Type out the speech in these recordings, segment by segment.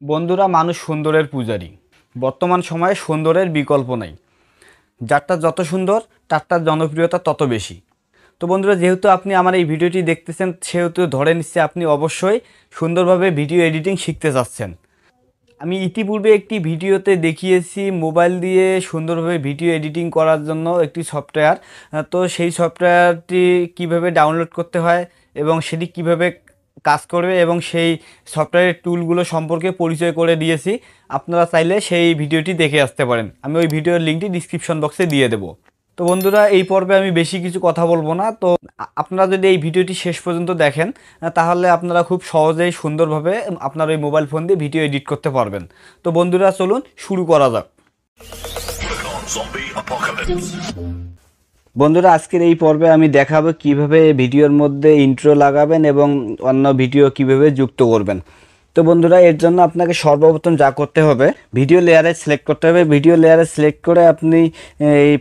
বন্ধুরা, মানুষ সুন্দরের পূজারী। বর্তমান সময়ে সুন্দরের বিকল্প নাই। যারটা যত সুন্দর তারটা জনপ্রিয়তা তত বেশি। তো বন্ধুরা, যেহেতু আপনি আমার এই ভিডিওটি দেখতেছেন, সেহেতু ধরে নিচ্ছে আপনি অবশ্যই সুন্দরভাবে ভিডিও এডিটিং শিখতে চাচ্ছেন। আমি ইতিপূর্বে একটি ভিডিওতে দেখিয়েছি মোবাইল দিয়ে সুন্দরভাবে ভিডিও এডিটিং করার জন্য একটি সফটওয়্যার। তো সেই সফটওয়্যারটি কিভাবে ডাউনলোড করতে হয় এবং সেটি কিভাবে কাজ করবে এবং সেই সফটওয়্যারের টুলগুলো সম্পর্কে পরিচয় করে দিয়েছি। আপনারা চাইলে সেই ভিডিওটি দেখে আসতে পারেন। আমি ওই ভিডিওর লিঙ্কটি ডিসক্রিপশন বক্সে দিয়ে দেবো। তো বন্ধুরা, এই পর্বে আমি বেশি কিছু কথা বলবো না। তো আপনারা যদি এই ভিডিওটি শেষ পর্যন্ত দেখেন, তাহলে আপনারা খুব সহজেই সুন্দরভাবে আপনার ওই মোবাইল ফোন দিয়ে ভিডিও এডিট করতে পারবেন। তো বন্ধুরা, চলুন শুরু করা যাক। বন্ধুরা, আজকের এই পর্বে আমি দেখাবো কিভাবে ভিডিওর মধ্যে ইন্ট্রো লাগাবেন এবং অন্য ভিডিও কিভাবে যুক্ত করবেন। তো বন্ধুরা, এর জন্য আপনাকে সর্বপ্রথম যা করতে হবে, ভিডিও লেয়ারে সিলেক্ট করতে হবে। ভিডিও লেয়ারে সিলেক্ট করে আপনি এই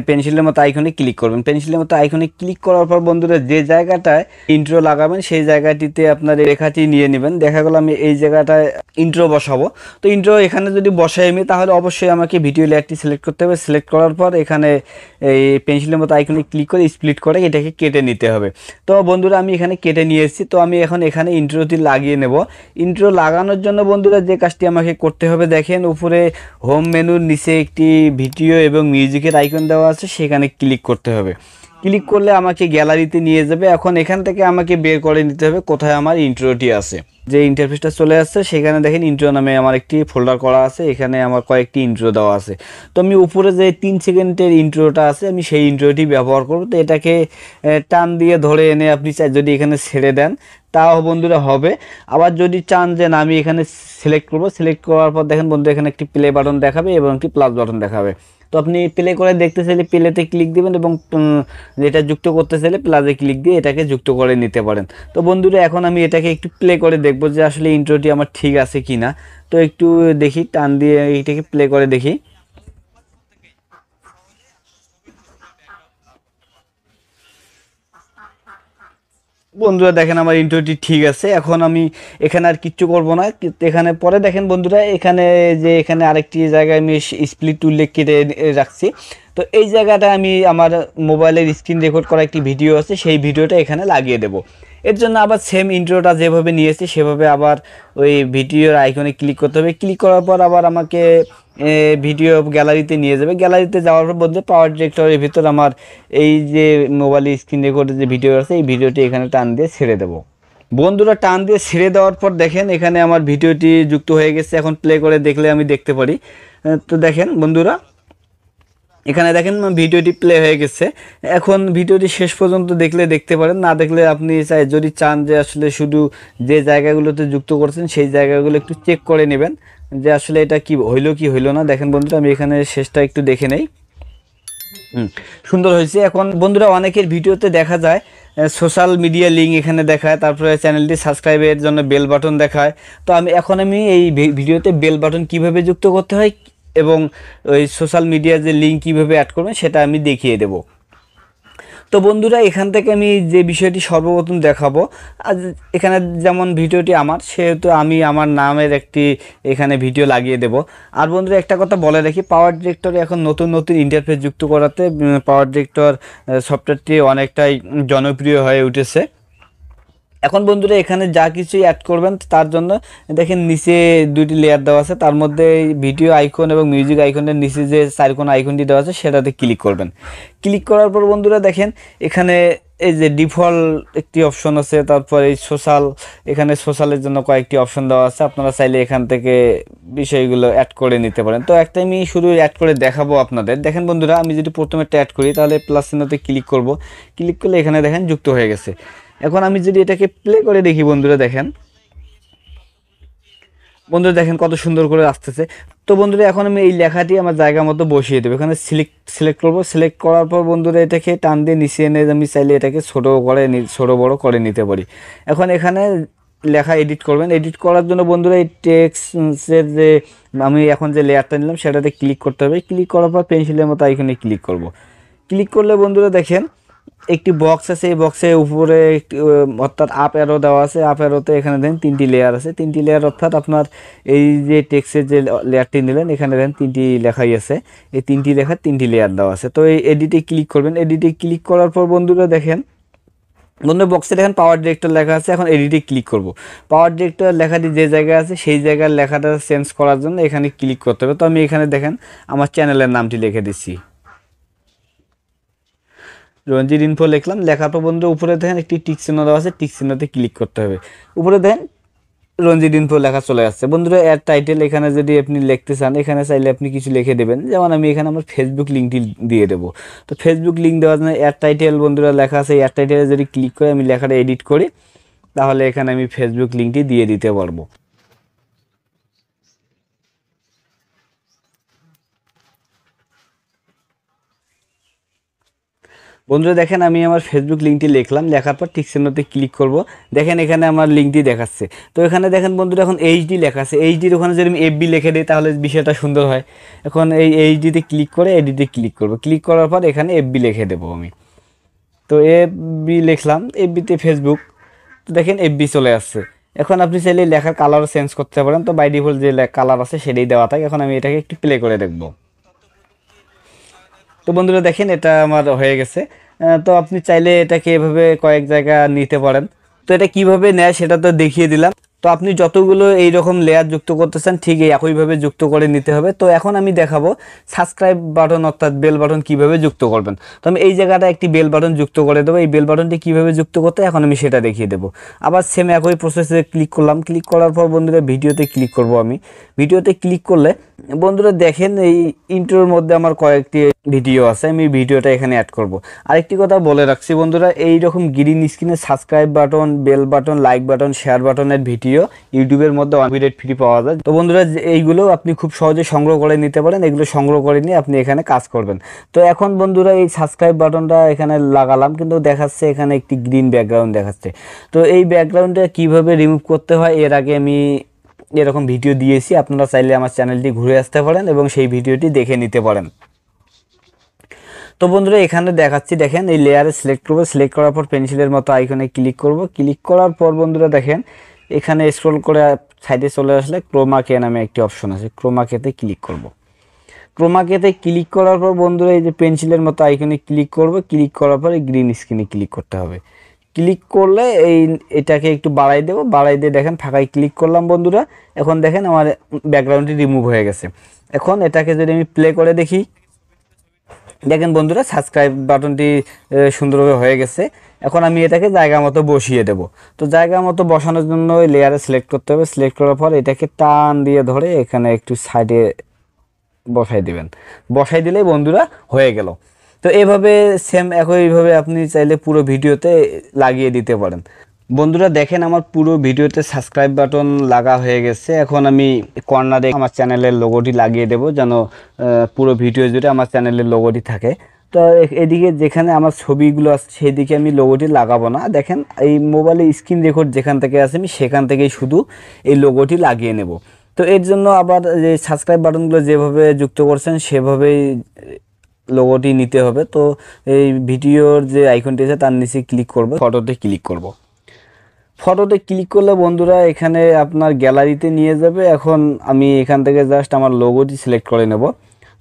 পেন্সিলের মতো আইকনে ক্লিক করবেন। পেন্সিলের মতো আইকনে ক্লিক করার পর বন্ধুরা, যে জায়গাটায় ইন্ট্রো লাগাবেন সেই জায়গাটিতে আপনার রেখাটি নিয়ে নেবেন। দেখা গেল আমি এই জায়গাটায় ইন্ট্রো বসাবো। তো ইন্ট্রো এখানে যদি বসাই আমি, তাহলে অবশ্যই আমাকে ভিডিও লেয়ারটি সিলেক্ট করতে হবে। সিলেক্ট করার পর এখানে এই পেন্সিলের মতো আইকনে ক্লিক করে স্প্লিট করে এটাকে কেটে নিতে হবে। তো বন্ধুরা, আমি এখানে কেটে নিয়ে এসেছি। তো আমি এখন এখানে ইন্ট্রোটি লাগিয়ে নেব। ইন্ট্রো লাগানোর জন্য বন্ধুরা যে কাজটি আমাকে করতে হবে, দেখেন উপরে হোম মেনুর নিচে একটি ভিডিও এবং মিউজিকের আইকন দেওয়া আছে, সেখানে ক্লিক করতে হবে। ক্লিক করলে আমাকে গ্যালারিতে নিয়ে যাবে। এখন এখান থেকে আমাকে বের করে নিতে হবে কোথায় আমার ইন্ট্রোটি আছে। যে ইন্টারফেসটা চলে আসছে, সেখানে দেখেন ইন্ট্রো নামে আমার একটি ফোল্ডার করা আছে। এখানে আমার কয়েকটি ইন্ট্রো দেওয়া আছে। তো আমি উপরে যে 3 সেকেন্ডের ইন্ট্রোটা আছে, আমি সেই ইন্ট্রোটি ব্যবহার করব। তো এটাকে টান দিয়ে ধরে এনে আপনি চাই যদি এখানে ছেড়ে দেন, তাও বন্ধুরা হবে। আবার যদি চান যে না, আমি এখানে সিলেক্ট করব, সিলেক্ট করার পর দেখেন বন্ধু, এখানে একটি প্লে বাটন দেখাবে এবং একটি প্লাস বাটন দেখাবে। তো আপনি প্লে করে দেখতে চাইলে প্লেতে ক্লিক দিবেন এবং যেটা যুক্ত করতে চাইলে প্লাসে ক্লিক দিয়ে এটাকে যুক্ত করে নিতে পারেন। তো বন্ধুরা, এখন আমি এটাকে একটু প্লে করে দেখব যে আসলে ইন্ট্রোটি আমার ঠিক আছে কি না। তো একটু দেখি, টান দিয়ে এইটাকে প্লে করে দেখি। বন্ধুরা, দেখেন আমার ইন্ট্রোটি ঠিক আছে। এখন আমি এখানে আর কিচ্ছু করব না। এখানে পরে দেখেন বন্ধুরা, এখানে যে এখানে আরেকটি জায়গায় আমি স্প্লিট উল্লেখ কেটে রাখছি। তো এই জায়গাটা আমি আমার মোবাইলের স্ক্রিন রেকর্ড করা একটি ভিডিও আছে, সেই ভিডিওটা এখানে লাগিয়ে দেব। এর জন্য আবার সেম ইন্ট্রোটা যেভাবে নিয়েছি সেভাবে আবার ওই ভিডিওর আইকনে ক্লিক করতে হবে। ক্লিক করার পর আবার আমাকে ভিডিও গ্যালারিতে নিয়ে যাবে। গ্যালারিতে যাওয়ার পর বলতে পাওয়ার ডিরেক্টরের ভিতর আমার এই যে মোবাইল স্ক্রিন রেকর্ডের যে ভিডিও আছে, এই ভিডিওটি এখানে টান দিয়ে ছেড়ে দেবো। বন্ধুরা, টান দিয়ে ছেড়ে দেওয়ার পর দেখেন এখানে আমার ভিডিওটি যুক্ত হয়ে গেছে। এখন প্লে করে দেখলে আমি দেখতে পারি। তো দেখেন বন্ধুরা, এখানে দেখেন ভিডিওটি প্লে হয়ে গেছে। এখন ভিডিওটি শেষ পর্যন্ত দেখলে দেখতে পারেন, না দেখলে আপনি যদি চান যে আসলে শুধু যে জায়গাগুলোতে যুক্ত করছেন সেই জায়গাগুলো একটু চেক করে নেবেন যে আসলে এটা কি হইলো না। দেখেন বন্ধুরা, আমি এখানে শেষটা একটু দেখে নেই। সুন্দর হয়েছে। এখন বন্ধুরা, অনেকের ভিডিওতে দেখা যায় সোশ্যাল মিডিয়া লিঙ্ক এখানে দেখায়, তারপরে চ্যানেলটি সাবস্ক্রাইবের জন্য বেল বাটন দেখায়। তো আমি এই ভিডিওতে বেল বাটন কিভাবে যুক্ত করতে হয় এবং ওই সোশ্যাল মিডিয়ার যে লিঙ্ক কীভাবে অ্যাড করবেন সেটা আমি দেখিয়ে দেব। তো বন্ধুরা, এখান থেকে আমি যে বিষয়টি সর্বপ্রথম দেখাবো, আজ এখানে যেমন ভিডিওটি আমার, সেহেতু আমি আমার নামের একটি এখানে ভিডিও লাগিয়ে দেব। আর বন্ধুরা, একটা কথা বলে রাখি, পাওয়ার ডিরেক্টরে এখন নতুন নতুন ইন্টারফেস যুক্ত করাতে পাওয়ার ডিরেক্টর সফটওয়্যারটি অনেকটাই জনপ্রিয় হয়ে উঠেছে। এখন বন্ধুরা, এখানে যা কিছুই অ্যাড করবেন তার জন্য দেখেন নিচে দুটি লেয়ার দেওয়া আছে, তার মধ্যে ভিডিও আইকন এবং মিউজিক আইকনের নিচে যে চারকোণ আইকনটি দেওয়া আছে সেটাতে ক্লিক করবেন। ক্লিক করার পর বন্ধুরা দেখেন এখানে এই যে ডিফল্ট একটি অপশন আছে, তারপর এই সোশ্যাল, এখানে সোশ্যালের জন্য কয়েকটি অপশন দেওয়া আছে। আপনারা চাইলে এখান থেকে বিষয়গুলো অ্যাড করে নিতে পারেন। তো একটা আমি শুধু অ্যাড করে দেখাবো আপনাদের। দেখেন বন্ধুরা, আমি যদি প্রথমে একটা অ্যাড করি, তাহলে প্লাস চিহ্নতে ক্লিক করব। ক্লিক করলে এখানে দেখেন যুক্ত হয়ে গেছে। এখন আমি যদি এটাকে প্লে করে দেখি, বন্ধুরা দেখেন কত সুন্দর করে আসতেছে। তো বন্ধুরা, এখন আমি এই লেখাটি আমার জায়গা মতো বসিয়ে দেবো। এখানে সিলেক্ট করব। সিলেক্ট করার পর বন্ধুরা এটাকে টান দিয়ে নিচে এনে আমি চাইলে এটাকে ছোট বড় করে নিতে পারি। এখন এখানে লেখা এডিট করবেন। এডিট করার জন্য বন্ধুরা এই টেক্সটের যে আমি এখন যে লেয়ারটা নিলাম সেটাতে ক্লিক করতে হবে। ক্লিক করার পর পেন্সিলের মতো এখানে ক্লিক করব। ক্লিক করলে বন্ধুরা দেখেন একটি বক্স আছে, এই বক্সের উপরে অর্থাৎ আপ অ্যারো দেওয়া আছে। আপ অ্যারোতে এখানে দেন 3টি লেয়ার আছে, 3টি লেয়ার অর্থাৎ আপনার এই যে টেক্সটের যে লেয়ারটি নিলেন এখানে দেন 3টি লেখাই আছে, এই 3টি লেখার 3টি লেয়ার দেওয়া আছে। তো এই এডিটে ক্লিক করবেন। এডিটে ক্লিক করার পর বন্ধুরা দেখেন, বন্ধুরা বক্সে দেখেন পাওয়ার ডিরেক্টর লেখা আছে। এখন এডিটে ক্লিক করব। পাওয়ার ডিরেক্টর লেখাটি যে জায়গায় আছে সেই জায়গার লেখাটা চেঞ্জ করার জন্য এখানে ক্লিক করতে হবে। তো আমি এখানে দেখেন আমার চ্যানেলের নামটি লিখে দিচ্ছি, রঞ্জিত ইনফো লিখলাম। লেখার পর বন্ধু উপরে দেখেন একটি টিক চিহ্ন দেওয়া আছে, টিক চিহ্নতে ক্লিক করতে হবে। উপরে দেখেন রঞ্জিত ইনফো লেখা চলে আসছে। বন্ধুরা এর টাইটেল এখানে যদি আপনি লিখতে চান, এখানে চাইলে আপনি কিছু লিখে দেবেন, যেমন আমি এখানে আমার ফেসবুক লিঙ্কটি দিয়ে দেবো। তো ফেসবুক লিঙ্ক দেওয়ার জন্য এর টাইটেল বন্ধুরা লেখা আছে, এর টাইটেলে যদি ক্লিক করে আমি লেখাটা এডিট করি তাহলে এখানে আমি ফেসবুক লিঙ্কটি দিয়ে দিতে পারবো। বন্ধুরা দেখেন আমি আমার ফেসবুক লিঙ্কটি লিখলাম, লেখার পর টিক চিহ্নতে ক্লিক করব। দেখেন এখানে আমার লিঙ্কটি দেখাচ্ছে। তো এখানে দেখেন বন্ধুরা এখন এইচডি লেখা আছে, এইচডির ওখানে যদি আমি এফবি লিখে দিই তাহলে বিষয়টা সুন্দর হয়। এখন এই এইচডিতে ক্লিক করে এডিটে ক্লিক করব, ক্লিক করার পর এখানে এফবি লিখে দেবো আমি। তো এফবি লিখলাম, এফবিতে ফেসবুক। তো দেখেন এফবি চলে আসছে। এখন আপনি চাইলে লেখার কালারও চেঞ্জ করতে পারেন, তো বাই ডিফল্ট যে কালার আছে সেটাই দেওয়া থাকে। এখন আমি এটাকে একটু প্লে করে দেখব। তো বন্ধুরা দেখেন এটা আমার হয়ে গেছে। তো আপনি চাইলে এটাকে এভাবে কয়েক জায়গা নিতে পারেন। তো এটা কিভাবে নেয় সেটা তো দেখিয়ে দিলাম। তো আপনি যতগুলো এইরকম লেয়ার যুক্ত করতে চান ঠিক একইভাবে যুক্ত করে নিতে হবে। তো এখন আমি দেখাবো সাবস্ক্রাইব বাটন অর্থাৎ বেল বাটন কিভাবে যুক্ত করবেন। তো আমি এই জায়গাটা একটি বেল বাটন যুক্ত করে দেবো। এই বেল বাটনটি কিভাবে যুক্ত করতে এখন আমি সেটা দেখিয়ে দেবো। আবার সেম একই প্রসেসে ক্লিক করলাম, ক্লিক করার পর বন্ধুরা ভিডিওতে ক্লিক করব। আমি ভিডিওতে ক্লিক করলে বন্ধুরা দেখেন এই ইন্ট্রোর মধ্যে আমার কয়েকটি ভিডিও আছে, আমি ভিডিওটা এখানে অ্যাড করব। আরেকটি কথা বলে রাখছি বন্ধুরা, এই রকম গ্রিন স্ক্রিনে subscribe button, bell button, like button, share বাটনের ভিডিও ইউটিউবের মধ্যে আনলিমিটেড ফ্রি পাওয়া যায়। তো বন্ধুরা এইগুলো আপনি খুব সহজে সংগ্রহ করে নিতে পারেন। এগুলো সংগ্রহ করে নিয়ে আপনি এখানে কাজ করবেন। তো এখন বন্ধুরা এই সাবস্ক্রাইব বাটনটা এখানে লাগালাম, কিন্তু দেখাচ্ছে এখানে একটি গ্রিন ব্যাকগ্রাউন্ড দেখাচ্ছে। তো এই ব্যাকগ্রাউন্ডটা কিভাবে রিমুভ করতে হয় এর আগে আমি এরকম ভিডিও দিয়েছি, আপনারা চাইলে আমার চ্যানেলটি ঘুরে আসতে পারেন এবং সেই ভিডিওটি দেখে নিতে পারেন। তো বন্ধুরা এখানে দেখাচ্ছি, দেখেন এই লেয়ারে সিলেক্ট করব, সিলেক্ট করার পর পেন্সিলের মতো আইকনে ক্লিক করব। ক্লিক করার পর বন্ধুরা দেখেন এখানে স্ক্রল করে সাইডে চলে আসলে ক্রোমা কে নামে একটি অপশন আছে, ক্রোমা কেতে ক্লিক করব। ক্রোমা কেতে ক্লিক করার পর বন্ধুরা এই যে পেন্সিলের মতো আইকনে ক্লিক করব। ক্লিক করার পর এই গ্রিন স্ক্রিনে ক্লিক করতে হবে। ক্লিক করলে এটাকে একটু বাড়াই দেবো, বাড়াই দিয়ে দেখেন ফাঁকায় ক্লিক করলাম বন্ধুরা। এখন দেখেন আমার ব্যাকগ্রাউন্ডটি রিমুভ হয়ে গেছে। এখন এটাকে যদি আমি প্লে করে দেখি, দেখেন বন্ধুরা সাবস্ক্রাইব বাটনটি সুন্দরভাবে হয়ে গেছে। এখন আমি এটাকে জায়গা মতো বসিয়ে দেব। তো জায়গা মতো বসানোর জন্য ওই লেয়ারে সিলেক্ট করতে হবে। সিলেক্ট করার পর এটাকে টান দিয়ে ধরে এখানে একটু সাইডে বসাই দিবেন। বসাই দিলেই বন্ধুরা হয়ে গেল। তো এভাবে সেম একইভাবে আপনি চাইলে পুরো ভিডিওতে লাগিয়ে দিতে পারেন। বন্ধুরা দেখেন আমার পুরো ভিডিওতে সাবস্ক্রাইব বাটন লাগা হয়ে গেছে। এখন আমি কর্নারে আমার চ্যানেলের লোগোটি লাগিয়ে দেব, যেন পুরো ভিডিও জুড়ে আমার চ্যানেলের লোগোটি থাকে। তো এদিকে যেখানে আমার ছবিগুলো আছে সেদিকে আমি লোগোটি লাগাবো না। দেখেন এই মোবাইলে স্ক্রিন রেকর্ড যেখান থেকে আছে আমি সেখান থেকেই শুধু এই লোগোটি লাগিয়ে নেব। তো এর জন্য আবার যে সাবস্ক্রাইব বাটনগুলো যেভাবে যুক্ত করছেন সেভাবেই লোগোটি নিতে হবে। তো এই ভিডিওর যে আইকনটি আছে তার নিচে ক্লিক করব, ফটোতে ক্লিক করব। ফটোতে ক্লিক করলে বন্ধুরা এখানে আপনার গ্যালারিতে নিয়ে যাবে। এখন আমি এখান থেকে জাস্ট আমার লোগোটি সিলেক্ট করে নেব।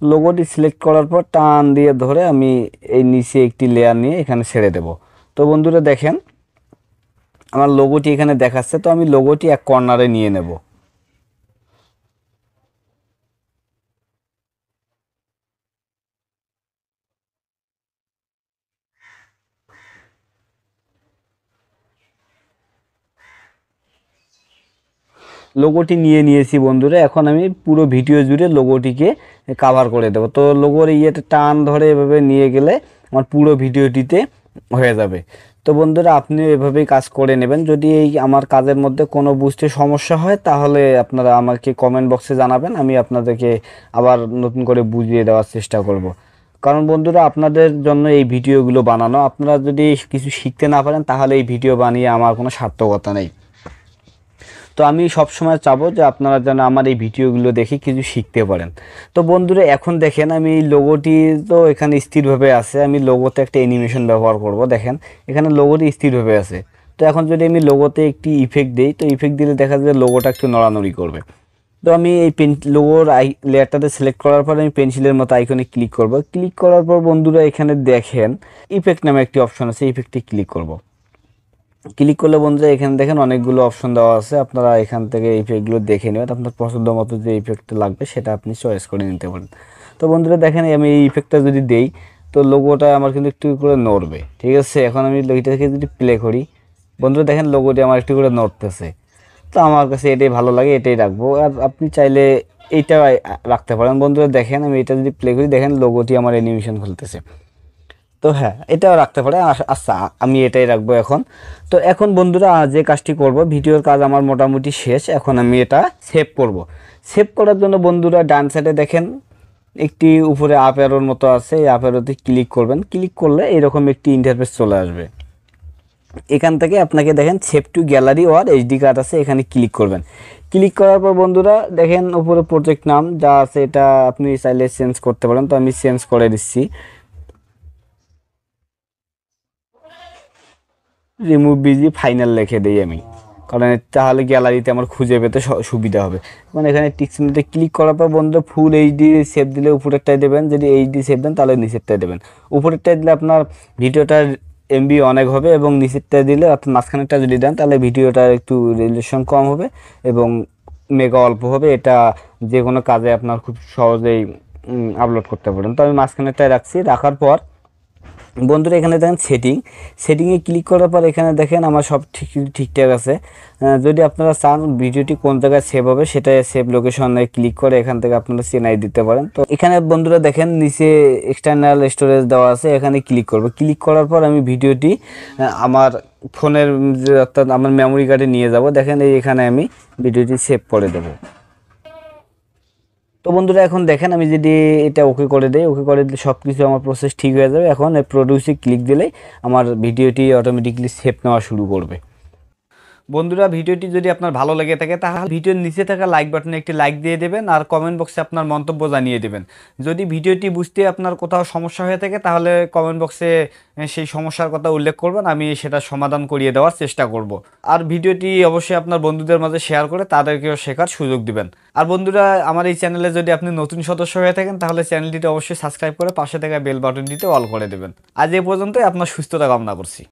লোগোটি সিলেক্ট করার পর টান দিয়ে ধরে আমি এই নিচে একটি লেয়ার নিয়ে এখানে ছেড়ে দেব। তো বন্ধুরা দেখেন আমার লোগোটি এখানে দেখাচ্ছে। তো আমি লোগোটি এক কর্নারে নিয়ে নেব। লোগোটি নিয়ে নিয়েছি বন্ধুরা। এখন আমি পুরো ভিডিও জুড়ে লোগোটিকে কাভার করে দেব। তো লোগোর ইয়েটা টান ধরে এভাবে নিয়ে গেলে আমার পুরো ভিডিওটিতে হয়ে যাবে। তো বন্ধুরা আপনিও এভাবেই কাজ করে নেবেন। যদি এই আমার কাজের মধ্যে কোনো বুঝতে সমস্যা হয় তাহলে আপনারা আমাকে কমেন্ট বক্সে জানাবেন, আমি আপনাদেরকে আবার নতুন করে বুঝিয়ে দেওয়ার চেষ্টা করব। কারণ বন্ধুরা আপনাদের জন্য এই ভিডিওগুলো বানানো, আপনারা যদি কিছু শিখতে না পারেন তাহলে এই ভিডিও বানিয়ে আমার কোনো সার্থকতা নেই। তো তো আমি সবসময় চাবো যে আপনারা যেন আমার এই ভিডিওগুলো দেখে কিছু শিখতে পারেন। তো বন্ধুরা এখন দেখেন আমি এই লোগোটি তো এখানে স্থিরভাবে আছে, আমি লোগোতে একটা অ্যানিমেশন ব্যবহার করব। দেখেন এখানে লোগোটি স্থিরভাবে আছে। তো এখন যদি আমি লোগোতে একটি ইফেক্ট দিই, তো ইফেক্ট দিলে দেখা যায় লোগোটা একটু নড়ানড়ি করবে। তো আমি এই লোগোর লেয়ারটাতে সিলেক্ট করার পর আমি পেন্সিলের মতো আইকনে ক্লিক করব। ক্লিক করার পর বন্ধুরা এখানে দেখেন ইফেক্ট নামে একটি অপশন আছে, ইফেক্টে ক্লিক করব। ক্লিক করলে বন্ধুরা এখানে দেখেন অনেকগুলো অপশন দেওয়া আছে, আপনারা এখান থেকে ইফেক্টগুলো দেখে নেবেন, আপনার পছন্দ মতো যে ইফেক্টটা লাগবে সেটা আপনি চয়েস করে নিতে পারেন। তো বন্ধুরা দেখেন আমি এই ইফেক্টটা যদি দেই, তো লোগোটা আমার কিন্তু একটু করে নড়বে। ঠিক আছে, এখন আমি এটা থেকে যদি প্লে করি, বন্ধুরা দেখেন লোগোটি আমার একটু করে নড়তেছে। তো আমার কাছে এটাই ভালো লাগে, এটাই রাখবো। আর আপনি চাইলে এইটা রাখতে পারেন। বন্ধুরা দেখেন আমি এটা যদি প্লে করি, দেখেন লোগোটি আমার অ্যানিমেশন খুলতেছে। তো হ্যাঁ, এটাও রাখতে পারে। আচ্ছা, আমি এটাই রাখবো এখন। তো এখন বন্ধুরা যে কাজটি করব, ভিডিওর কাজ আমার মোটামুটি শেষ। এখন আমি এটা সেভ করব। সেভ করার জন্য বন্ধুরা ডান সাইডে দেখেন একটি উপরে আপ অ্যারোর মতো আছে, এই আপ অ্যারোতে ক্লিক করবেন। ক্লিক করলে এরকম একটি ইন্টারফেস চলে আসবে। এখান থেকে আপনাকে দেখেন সেভ টু গ্যালারি ওর এইচডি কার্ড আছে, এখানে ক্লিক করবেন। ক্লিক করার পর বন্ধুরা দেখেন উপরে প্রজেক্ট নাম যা আছে এটা আপনি চাইলে চেঞ্জ করতে পারেন। তো আমি চেঞ্জ করে দিচ্ছি, রিমুভ বিজি ফাইনাল লিখে দিই আমি, কারণ তাহলে গ্যালারিতে আমার খুঁজে পেতে সুবিধা হবে। মানে এখানে টিকচিহ্নতে ক্লিক করার পর বন্ধুরা ফুল এইচডি সেভ দিলে উপরেরটাই দেবেন, যদি এইচডি সেভ দেন তাহলে নিচেরটাই দেবেন। উপরেরটাই দিলে আপনার ভিডিওটার এমবি অনেক হবে, এবং নিচেরটা দিলে অর্থাৎ মাঝখানেরটা যদি দেন তাহলে ভিডিওটার একটু রেজুলেশন কম হবে এবং মেগা অল্প হবে। এটা যে কোনো কাজে আপনার খুব সহজেই আপলোড করতে পারেন। তো আমি মাঝখানেরটাই রাখছি। রাখার পর বন্ধুরা এখানে দেখেন সেটিংয়ে ক্লিক করার পর এখানে দেখেন আমার সব ঠিকঠাক আছে। যদি আপনারা চান ভিডিওটি কোন জায়গায় সেভ হবে, সেটা সেভ লোকেশনে ক্লিক করে এখান থেকে আপনারা চেনাই দিতে পারেন। তো এখানে বন্ধুরা দেখেন নিচে এক্সটার্নাল স্টোরেজ দেওয়া আছে, এখানে ক্লিক করব। ক্লিক করার পর আমি ভিডিওটি আমার ফোনের অর্থাৎ আমার মেমোরি কার্ডে নিয়ে যাব। দেখেন এখানে আমি ভিডিওটি সেভ করে দেবো। তো বন্ধুরা এখন দেখেন আমি যদি এটা ওকে করে দেই, ওকে করে দিলে সব কিছু আমার প্রসেস ঠিক হয়ে যাবে। এখন এই প্রোডিউসে ক্লিক দিলেই আমার ভিডিওটি অটোমেটিকলি সেভ নেওয়া শুরু করবে। বন্ধুরা ভিডিওটি যদি আপনার ভালো লেগে থাকে তাহলে ভিডিওর নিচে থাকা লাইক বাটনে একটি লাইক দিয়ে দেবেন, আর কমেন্ট বক্সে আপনার মন্তব্য জানিয়ে দেবেন। যদি ভিডিওটি বুঝতে আপনার কোথাও সমস্যা হয়ে থাকে তাহলে কমেন্ট বক্সে সেই সমস্যার কথা উল্লেখ করবেন, আমি সেটা সমাধান করিয়ে দেওয়ার চেষ্টা করব। আর ভিডিওটি অবশ্যই আপনার বন্ধুদের মাঝে শেয়ার করে তাদেরকেও শেখার সুযোগ দিবেন। আর বন্ধুরা আমার এই চ্যানেলে যদি আপনি নতুন সদস্য হয়ে থাকেন তাহলে চ্যানেলটিতে অবশ্যই সাবস্ক্রাইব করে পাশে থাকা বেল বাটনটিতে অল করে দেবেন। আজ এ পর্যন্তই, আপনার সুস্থতা কামনা করছি।